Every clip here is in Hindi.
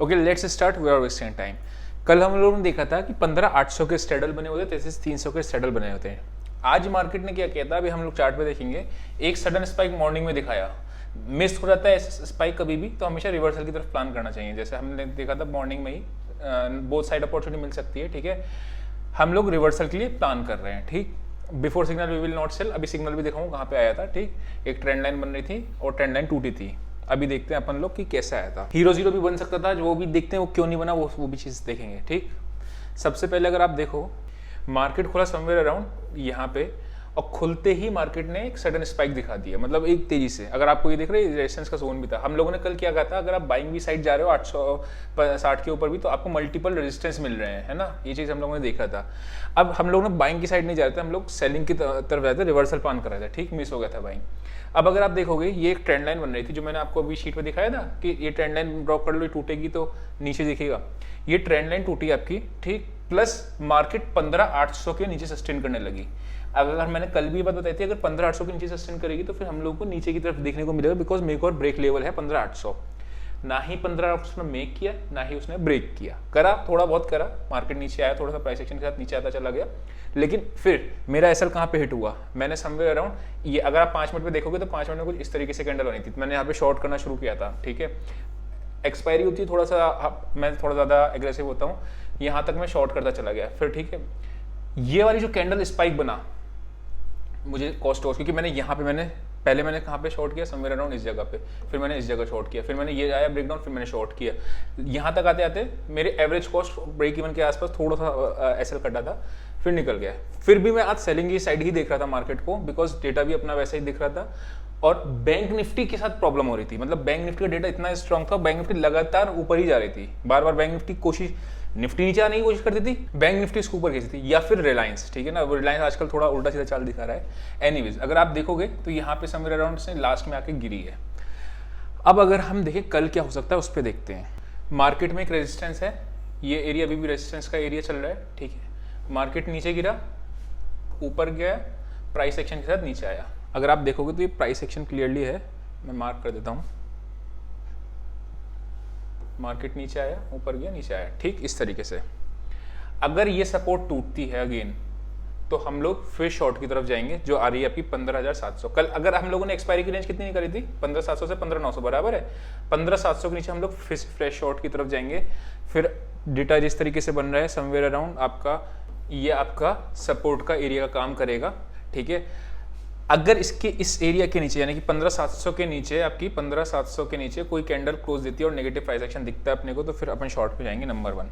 Okay let's start without wasting time. कल हम लोगों ने देखा था कि 15,800 के स्ट्रेडल बने होते हैं, 33,300 के स्ट्रेडल बने होते हैं। आज मार्केट ने क्या किया था, अभी हम लोग चार्ट पे देखेंगे, एक सडन स्पाइक मॉर्निंग में दिखाया, मिस हो जाता है ऐसा स्पाइक कभी भी, तो हमेशा रिवर्सल की तरफ प्लान करना चाहिए। जैसे हमने देखा था मॉर्निंग में ही बोथ साइड अपॉर्चुनिटी मिल सकती है, ठीक है। हम लोग रिवर्सल के लिए प्लान कर रहे हैं, ठीक। Before signal we will not sell, अभी सिग्नल भी दिखाऊँ कहाँ पे आया था, ठीक। एक ट्रेंड लाइन बन रही थी और ट्रेंड लाइन टूटी थी। अभी देखते हैं अपन लोग कि कैसा आया था। हीरो जीरो भी बन सकता था, वो भी देखते हैं वो क्यों नहीं बना, वो भी चीज़ देखेंगे, ठीक। सबसे पहले अगर आप देखो, मार्केट खुला समवेयर अराउंड यहाँ पे, और खुलते ही मार्केट ने एक सडन स्पाइक दिखा दिया, मतलब एक तेजी से। अगर आपको ये दिख रहा है, रेजिस्टेंस का जोन भी था। हम लोगों ने कल क्या कहा था, अगर आप बाइंग भी साइड जा रहे हो 860 के ऊपर भी, तो आपको मल्टीपल रेजिस्टेंस मिल रहे हैं, है ना। ये चीज़ हम लोगों ने देखा था। अब हम लोग ना बाइंग की साइड नहीं जा रहे थे, हम लोग सेलिंग की तरफ जाते थे, रिवर्सल प्लान कर रहे थे, ठीक। मिस हो गया था बाइंग। अब अगर आप देखोगे, ये एक ट्रेंड लाइन बन रही थी, जो मैंने आपको अभी शीट में दिखाया था कि ये ट्रेंड लाइन ड्रॉप कर लो, टूटेगी तो नीचे दिखेगा। ये ट्रेंड लाइन टूटी आपकी, ठीक। प्लस मार्केट 15,800 के नीचे सस्टेन करने लगी। अगर मैंने कल भी बात बताई थी, अगर 15,800 के नीचे सस्टेन करेगी तो फिर हम लोगों को नीचे की तरफ देखने को मिलेगा, बिकॉज मेक और ब्रेक लेवल है 15,800। ना ही 15,800 ने मेक किया, ना ही उसने ब्रेक किया, करा थोड़ा बहुत करा, मार्केट नीचे आया, थोड़ा सा प्राइस एक्शन के साथ नीचे आता चला गया। लेकिन फिर मेरा एसएल कहाँ पे हिट हुआ, मैंने समवेयर अराउंड ये, अगर आप 5 मिनट पे देखोगे तो 5 मिनट में कुछ इस तरीके से कैंडल बनी थी, मैंने यहाँ पे शॉर्ट करना शुरू किया था, ठीक है। एक्सपायरी होती है थोड़ा सा, मैं थोड़ा ज़्यादा एग्रेसिव होता हूँ, यहाँ तक मैं शॉर्ट करता चला गया, फिर ठीक है। ये वाली जो कैंडल स्पाइक बना, मुझे कॉस्ट वॉस्ट, क्योंकि मैंने यहाँ पे पहले मैंने कहाँ पे शॉर्ट किया, समवेयर अराउंड इस जगह पे, फिर मैंने इस जगह शॉर्ट किया, फिर मैंने ये आया ब्रेकडाउन, फिर मैंने शॉर्ट किया। यहाँ तक आते आते मेरे एवरेज कॉस्ट ब्रेक इवन के आसपास थोड़ा सा एसएल कटा था, फिर निकल गया। फिर भी मैं आज सेलिंग की साइड ही देख रहा था मार्केट को, बिकॉज डेटा भी अपना वैसा ही दिख रहा था। और बैंक निफ्टी के साथ प्रॉब्लम हो रही थी, मतलब बैंक निफ्टी का डेटा इतना स्ट्रांग था, बैंक निफ्टी लगातार ऊपर ही जा रही थी, बार बार बैंक निफ्टी निफ्टी नीचे आने की कोशिश करती थी, बैंक निफ्टी इसके ऊपर खींचती थी, या फिर रिलायंस, ठीक है ना। वो रिलायंस आजकल थोड़ा उल्टा सीधा चाल दिखा रहा है। एनीवेज, अगर आप देखोगे तो यहाँ पे समवेयर अराउंड से लास्ट में आके गिरी है। अब अगर हम देखें कल क्या हो सकता है, उस पर देखते हैं। मार्केट में एक रेजिस्टेंस है, ये एरिया अभी भी रेजिस्टेंस का एरिया चल रहा है, ठीक है। मार्केट नीचे गिरा, ऊपर गया, प्राइस एक्शन के साथ नीचे आया। अगर आप देखोगे तो ये प्राइस एक्शन क्लियरली है, मैं मार्क कर देता हूँ। मार्केट नीचे आया, ऊपर गया, नीचे आया, ठीक इस तरीके से। अगर ये सपोर्ट टूटती है अगेन, तो हम लोग फिर शॉर्ट की तरफ जाएंगे, जो आ रही है आपकी 15,700। कल अगर हम लोगों ने एक्सपायरी की रेंज कितनी निकाली थी, 15,700 से 15,900 बराबर है। 15,700 के नीचे हम लोग फिर फ्रेश शॉर्ट की तरफ जाएंगे। फिर डेटा जिस तरीके से बन रहा है, समवेयर अराउंड आपका ये आपका सपोर्ट का एरिया का काम करेगा, ठीक है। अगर इसके इस एरिया के नीचे, यानी कि 15,700 के नीचे, आपकी 15,700 के नीचे कोई कैंडल क्लोज देती है और नेगेटिव प्राइस एक्शन दिखता है अपने को, तो फिर अपन शॉर्ट पे जाएंगे, नंबर 1।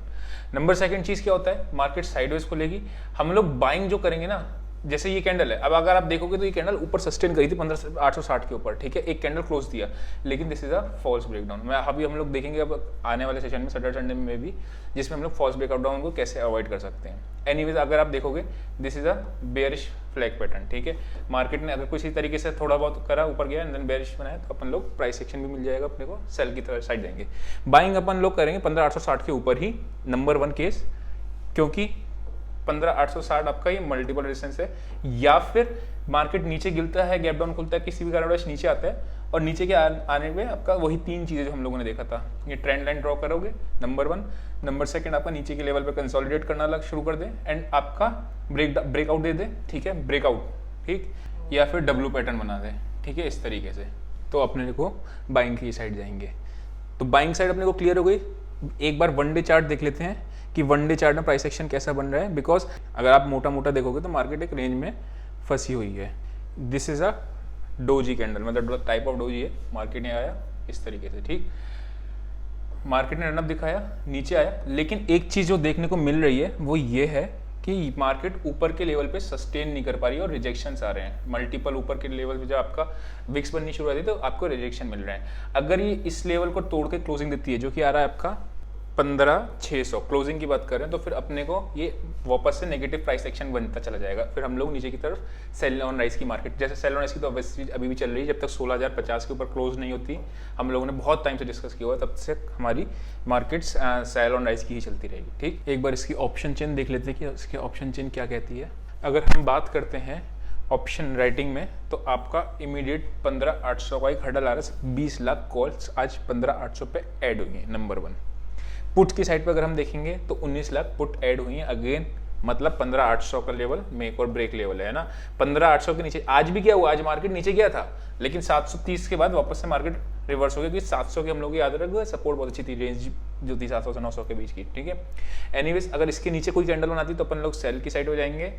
नंबर 2 चीज़ क्या होता है, मार्केट साइडवेज को लेगी, हम लोग बाइंग जो करेंगे ना, जैसे ये कैंडल है, अब अगर आप देखोगे तो ये कैंडल ऊपर सस्टेन करी थी 15,860 के ऊपर, ठीक है। एक कैंडल क्लोज दिया, लेकिन this is a false breakdown. मैं अभी हम लोग देखेंगे अब आने वाले सेशन में, सैटरडे संडे में भी, जिसमें हम लोग फॉल्स ब्रेकआउट डाउन को कैसे अवॉइड कर सकते हैं। एनीवेज, अगर आप देखोगे this is a bearish flag pattern, ठीक है। मार्केट ने अगर किसी तरीके से थोड़ा बहुत करा, ऊपर गया, देन बेयरिश बनाया, तो अपन लोग प्राइस एक्शन भी मिल जाएगा अपने को, सेल की तरफ साइड जाएंगे। बाइंग अपन लोग करेंगे 15,860 के ऊपर ही, नंबर 1 केस, क्योंकि 15,860 आपका ये मल्टीपल रेजिस्टेंस है। या फिर मार्केट नीचे गिरता है, गैप डाउन खुलता है, किसी भी कारण नीचे आता है, और नीचे के आने में आपका वही 3 चीज़ें जो हम लोगों ने देखा था, ये ट्रेंड लाइन ड्रॉ करोगे, नंबर 1। नंबर 2 आपका नीचे के लेवल पे कंसोलिडेट करना शुरू कर दे, एंड आपका ब्रेकआउट दे दे, ठीक है, ब्रेकआउट, ठीक, या फिर डब्ल्यू पैटर्न बना दे, ठीक है, इस तरीके से। तो अपने को बाइंग की साइड जाएंगे। तो बाइंग साइड अपने को क्लियर हो गई। एक बार वन डे चार्ट देख लेते हैं कि वन डे चार्ट में प्राइस एक्शन कैसा बन रहा है, बिकॉज अगर आप मोटा मोटा देखोगे तो मार्केट एक रेंज में फंसी हुई है। This is a doji candle, मतलब टाइप ऑफ डोजी है। मार्केट ने आया इस तरीके से, ठीक, मार्केट ने रनअप दिखाया, नीचे आया, लेकिन एक चीज जो देखने को मिल रही है वो ये है कि मार्केट ऊपर के लेवल पे सस्टेन नहीं कर पा रही है और रिजेक्शंस आ रहे हैं। मल्टीपल ऊपर के लेवल पे जब आपका विक्स बननी शुरू होती है तो आपको रिजेक्शन मिल रहे हैं। अगर ये इस लेवल को तोड़ के क्लोजिंग देती है, जो कि आ रहा है आपका 15,600 क्लोजिंग की बात करें, तो फिर अपने को ये वापस से नेगेटिव प्राइस एक्शन बनता चला जाएगा। फिर हम लोग नीचे की तरफ सेल ऑन राइस की मार्केट, जैसे सेल ऑन राइस की तो ऑब्वियसली अभी भी चल रही है, जब तक 16,050 के ऊपर क्लोज नहीं होती, हम लोगों ने बहुत टाइम से डिस्कस किया हुआ, तब से हमारी मार्केट्स सेल ऑन राइस की ही चलती रहेगी, ठीक। एक बार इसकी ऑप्शन चेन देख लेते हैं कि इसकी ऑप्शन चेन क्या कहती है। अगर हम बात करते हैं ऑप्शन राइटिंग में, तो आपका इमीडिएट 15,800 का एक हर्डल आ रहा है, 20 लाख कॉल्स आज 15,800 पे ऐड हुई है, नंबर 1। पुट की साइड पर अगर हम देखेंगे तो 19 लाख पुट ऐड हुई हैं अगेन, मतलब 15,800 का लेवल मेक और ब्रेक लेवल है ना। 15,800 के नीचे आज भी क्या हुआ, आज मार्केट नीचे गया था, लेकिन 730 के बाद वापस से मार्केट रिवर्स हो गया, क्योंकि 700 के हम लोग याद रख गए, सपोर्ट बहुत अच्छी थी, रेंज जो थी 700 से 900 के बीच की, ठीक है। एनीवेज अगर इसके नीचे कोई कैंडल बनाती तो अपन लोग सेल की साइड हो जाएंगे,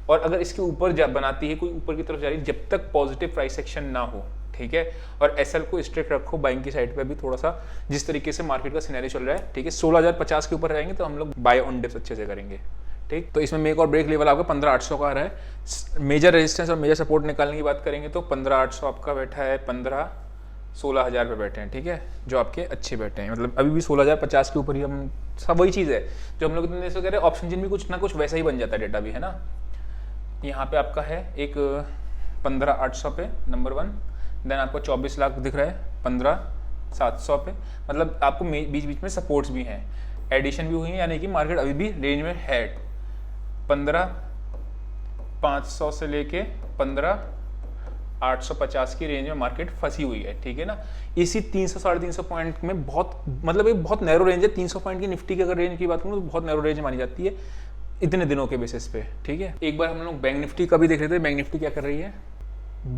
और अगर इसके ऊपर बनाती है, कोई ऊपर की तरफ जा रही है, जब तक पॉजिटिव प्राइस एक्शन ना हो, ठीक है। और एसएल को स्ट्रिक्ट रखो, बाइंग की साइड पे भी थोड़ा सा जिस तरीके से मार्केट का सिनेरियो चल रहा है, ठीक है। 16,050 के ऊपर रहेंगे तो हम लोग बाय ऑन डिप्स अच्छे से करेंगे, ठीक। तो इसमें मेक और ब्रेक लेवल आपका 15,800 का आ रहा है। मेजर रेजिस्टेंस और मेजर सपोर्ट निकालने की बात करेंगे तो 15,800 आपका बैठा है, 16,000 पे बैठे हैं, ठीक है, जो आपके अच्छे बैठे हैं, मतलब अभी भी 16,050 के ऊपर ही हम सब वही चीज़ है जो हम लोग इतने देर से कह रहे हैं। ऑप्शन जिन भी कुछ ना कुछ वैसा ही बन जाता है, डेटा भी है ना। यहाँ पे आपका है एक 15,800 पे नंबर 1, देन आपको 24 लाख दिख रहा है 15,700 पे, मतलब आपको बीच बीच में सपोर्ट्स भी हैं, एडिशन भी हुई है, यानी कि मार्केट अभी भी रेंज में है। 15,500 से लेके 15,850 की रेंज में मार्केट फंसी हुई है, ठीक है ना। इसी 300-350 पॉइंट में बहुत, मतलब ये बहुत नैरो रेंज है। 300 पॉइंट की निफ्टी की अगर रेंज की बात करूँ तो बहुत नैरो रेंज मानी जाती है इतने दिनों के बेसिस पे, ठीक है। एक बार हम लोग बैंक निफ्टी का भी देख लेते हैं, बैंक निफ्टी क्या कर रही है।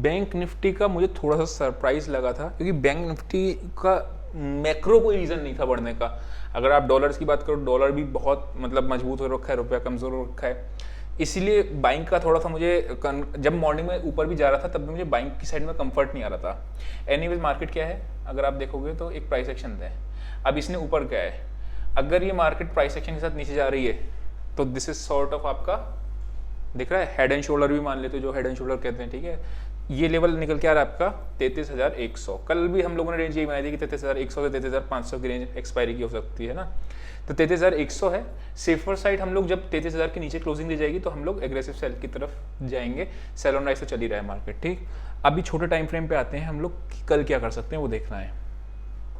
बैंक निफ्टी का मुझे थोड़ा सा सरप्राइज लगा था, क्योंकि बैंक निफ्टी का मैक्रो कोई रीज़न नहीं था बढ़ने का। अगर आप डॉलर्स की बात करो, डॉलर भी बहुत मतलब मजबूत हो रखा है, रुपया कमज़ोर हो रखा है, इसलिए बाइंग का थोड़ा सा मुझे जब मॉर्निंग में ऊपर भी जा रहा था तब भी मुझे बाइंग की साइड में कंफर्ट नहीं आ रहा था। एनीवेज मार्केट क्या है, अगर आप देखोगे तो एक प्राइस एक्शन है, अब इसने ऊपर क्या है, अगर ये मार्केट प्राइस एक्शन के साथ नीचे जा रही है तो दिस इज सॉर्ट ऑफ आपका दिख रहा है हेड एंड शोल्डर भी मान लेते जो हेड एंड शोल्डर कहते हैं, ठीक है। ये लेवल निकल के आ रहा है आपका 33,100। कल भी हम लोगों ने रेंज यही बनाई थी कि 33,100 से 33,500 की रेंज एक्सपायरी की हो सकती है ना। तो 33,100 है सेफर साइड। हम लोग जब 33,000 के नीचे क्लोजिंग दी जाएगी तो हम लोग एग्रेसिव सेल की तरफ जाएंगे। सेल ऑन राइज तो चल ही रहा है मार्केट, ठीक। अभी छोटे टाइम फ्रेम पे आते हैं हम लोग, कल क्या कर सकते हैं वो देखना है।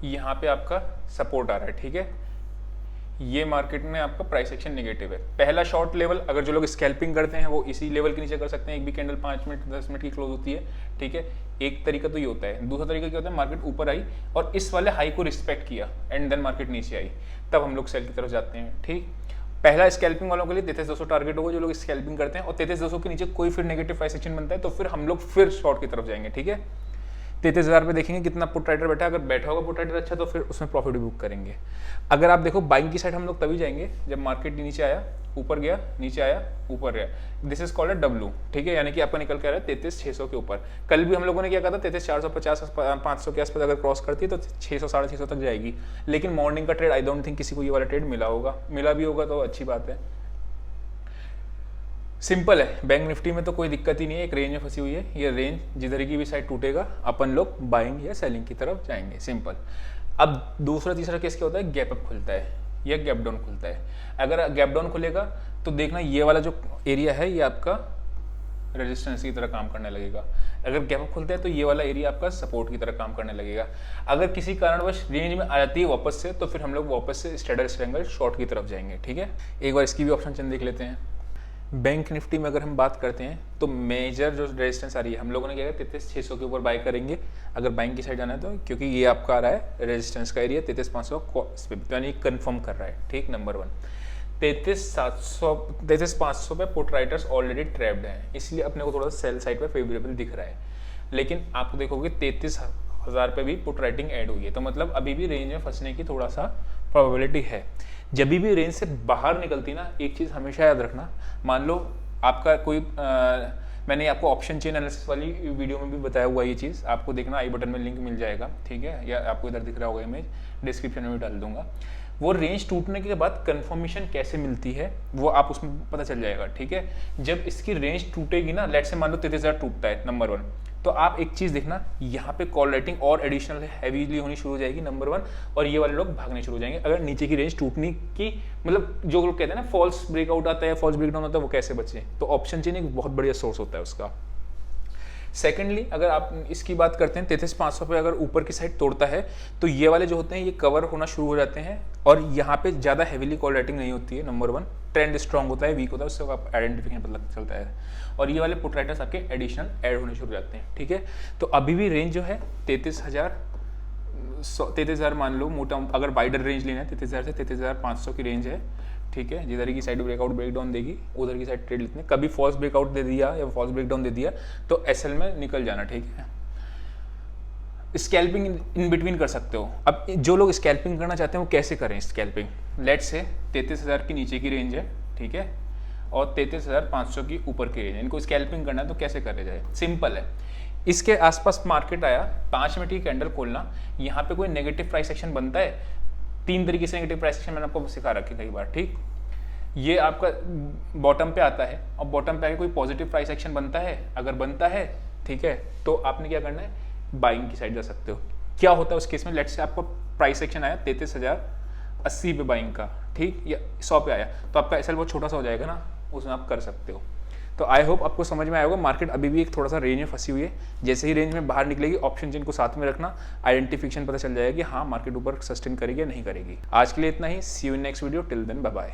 यहाँ पे आपका सपोर्ट आ रहा है, ठीक है। ये मार्केट में आपका प्राइस एक्शन नेगेटिव है। पहला शॉर्ट लेवल अगर जो लोग स्कैल्पिंग करते हैं वो इसी लेवल के नीचे कर सकते हैं। एक भी कैंडल 5 मिनट 10 मिनट की क्लोज होती है, ठीक है। एक तरीका तो ये होता है। दूसरा तरीका क्या होता है, मार्केट ऊपर आई और इस वाले हाई को रिस्पेक्ट किया एंड देन मार्केट नीचे आई, तब हम लोग सेल की तरफ जाते हैं, ठीक। पहला स्कैल्पिंग वालों के लिए 33,200 टारगेट होगा जो लोग स्कैल्पिंग करते हैं, और 33,200 के नीचे कोई फिर नेगेटिव प्राइस एक्शन बनता है तो फिर हम लोग फिर शॉर्ट की तरफ जाएंगे, ठीक है। 33,000 पे देखेंगे कितना पुट राइटर बैठा है, अगर बैठा होगा पुट राइटर अच्छा तो फिर उसमें प्रॉफिट भी बुक करेंगे। अगर आप देखो बाइंग की साइड हम लोग तभी जाएंगे जब मार्केट नीचे आया, ऊपर गया, नीचे आया, ऊपर गया, दिस इज कॉल्ड डब्ल्यू, ठीक है। यानी कि आपका निकल के आ रहा है 33,600 के ऊपर। कल भी हम लोगों ने क्या कहा था 33,450 500 के आसपास अगर क्रॉस करती है तो 600 650 तक जाएगी। लेकिन मॉर्निंग का ट्रेड आई डोंट थिंक किसी को ये वाला ट्रेड मिला होगा, मिला भी होगा तो अच्छी बात है। सिंपल है, बैंक निफ्टी में तो कोई दिक्कत ही नहीं है, एक रेंज में फंसी हुई है। ये रेंज जिधर की भी साइड टूटेगा अपन लोग बाइंग या सेलिंग की तरफ जाएंगे, सिंपल। अब दूसरा तीसरा केस क्या होता है, गैप अप खुलता है या गैप डाउन खुलता है। अगर गैप डाउन खुलेगा तो देखना ये वाला जो एरिया है ये आपका रेजिस्टेंस की तरह काम करने लगेगा। अगर गैप अप खुलता है तो ये वाला एरिया आपका सपोर्ट की तरह काम करने लगेगा। अगर किसी कारणवश रेंज में आ जाती है वापस से तो फिर हम लोग वापस से स्ट्रेडर स्ट्रेंगल शॉर्ट की तरफ जाएंगे, ठीक है। एक बार इसकी भी ऑप्शन चेन देख लेते हैं। बैंक निफ्टी में अगर हम बात करते हैं तो मेजर जो रेजिस्टेंस आ रही है हम लोगों ने क्या किया 33,600 के ऊपर बाय करेंगे अगर बैंक की साइड जाना है तो, क्योंकि ये आपका आ रहा है रेजिस्टेंस का एरिया 33,500 यानी कंफर्म कर रहा है, ठीक। नंबर 1 33,500 पे पुट राइटर्स ऑलरेडी ट्रैप्ड हैं, इसलिए अपने को थोड़ा सा सेल साइड पे फेवरेबल दिख रहा है। लेकिन आप देखोगे 33,000 पे भी पुट राइटिंग ऐड हुई है, तो मतलब अभी भी रेंज में फंसने की थोड़ा सा प्रोबेबिलिटी है। जब भी रेंज से बाहर निकलती ना, एक चीज़ हमेशा याद रखना, मान लो आपका कोई मैंने आपको ऑप्शन चेन एनालिसिस वाली वीडियो में भी बताया हुआ ये चीज़, आपको देखना आई बटन में लिंक मिल जाएगा, ठीक है, या आपको इधर दिख रहा होगा इमेज, डिस्क्रिप्शन में भी डाल दूंगा। वो रेंज टूटने के बाद कंफर्मेशन कैसे मिलती है वो आप उसमें पता चल जाएगा, ठीक है। जब इसकी रेंज टूटेगी ना, लेट से मान लो 33,000 टूटता है नंबर 1, तो आप एक चीज देखना यहाँ पे कॉल राइटिंग और एडिशनल हैवीली होनी शुरू हो जाएगी नंबर 1, और ये वाले लोग भागने शुरू हो जाएंगे। अगर नीचे की रेंज टूटने की मतलब जो लोग कहते हैं ना फॉल्स ब्रेकआउट आता है, फॉल्स ब्रेकडाउन होता है, वो कैसे बचे, तो ऑप्शन चेन एक बहुत बढ़िया सोर्स होता है उसका। सेकेंडली अगर आप इसकी बात करते हैं 33,500 पे अगर ऊपर की साइड तोड़ता है तो ये वाले जो होते हैं ये कवर होना शुरू हो जाते हैं, और यहाँ पे ज़्यादा हैवीली कॉल राइटिंग नहीं होती है नंबर 1। ट्रेंड स्ट्रॉन्ग होता है, वीक होता है, उससे आप आइडेंटिफिकेशन पता चलता है, और ये वाले पुट राइटर्स आपके एडिशनल ऐड होने शुरू हो जाते हैं, ठीक है। तो अभी भी रेंज जो है 33,000 33,000 मान लो मोटा, अगर वाइडर रेंज लेना है 33,000 से 33,500 की रेंज है, ठीक है। जिधर की साइड ब्रेकआउट ब्रेकडाउन देगी उधर की साइड ट्रेड लेते हैं। कभी फॉल्स ब्रेकआउट दे दिया या फॉल्स ब्रेकडाउन दे दिया तो एसएल में निकल जाना, ठीक है। स्कैल्पिंग इन बिटवीन कर सकते हो। अब जो लोग स्कैल्पिंग करना चाहते हैं वो कैसे करें स्कैल्पिंग? लेट्स से 33,000 की नीचे की रेंज है, ठीक है, और 33,500 की ऊपर की रेंज है, इनको स्कैल्पिंग करना है तो कैसे करे जाए? सिंपल है, इसके आसपास मार्केट आया, 5 मिनट की कैंडल खोलना, यहाँ पे कोई नेगेटिव प्राइस एक्शन बनता है। 3 तरीके से नेगेटिव प्राइस एक्शन मैंने आपको सिखा रखे कई बार, ठीक। ये आपका बॉटम पे आता है और बॉटम पे आके कोई पॉजिटिव प्राइस एक्शन बनता है, अगर बनता है, ठीक है, तो आपने क्या करना है, बाइंग की साइड जा सकते हो। क्या होता है उस केस में? लेट्स से आपको प्राइस एक्शन आया 33,080 पे बाइंग का, ठीक, या 100 पे आया, तो आपका एसएल बहुत छोटा सा हो जाएगा ना, उसमें आप कर सकते हो। तो आई होप आपको समझ में आया होगा। मार्केट अभी भी एक थोड़ा सा रेंज में फंसी हुई है, जैसे ही रेंज में बाहर निकलेगी ऑप्शन चेन को साथ में रखना, आइडेंटिफिकेशन पता चल जाएगा कि हाँ मार्केट ऊपर सस्टेन करेगी या नहीं करेगी। आज के लिए इतना ही, see you in next video, till then bye bye.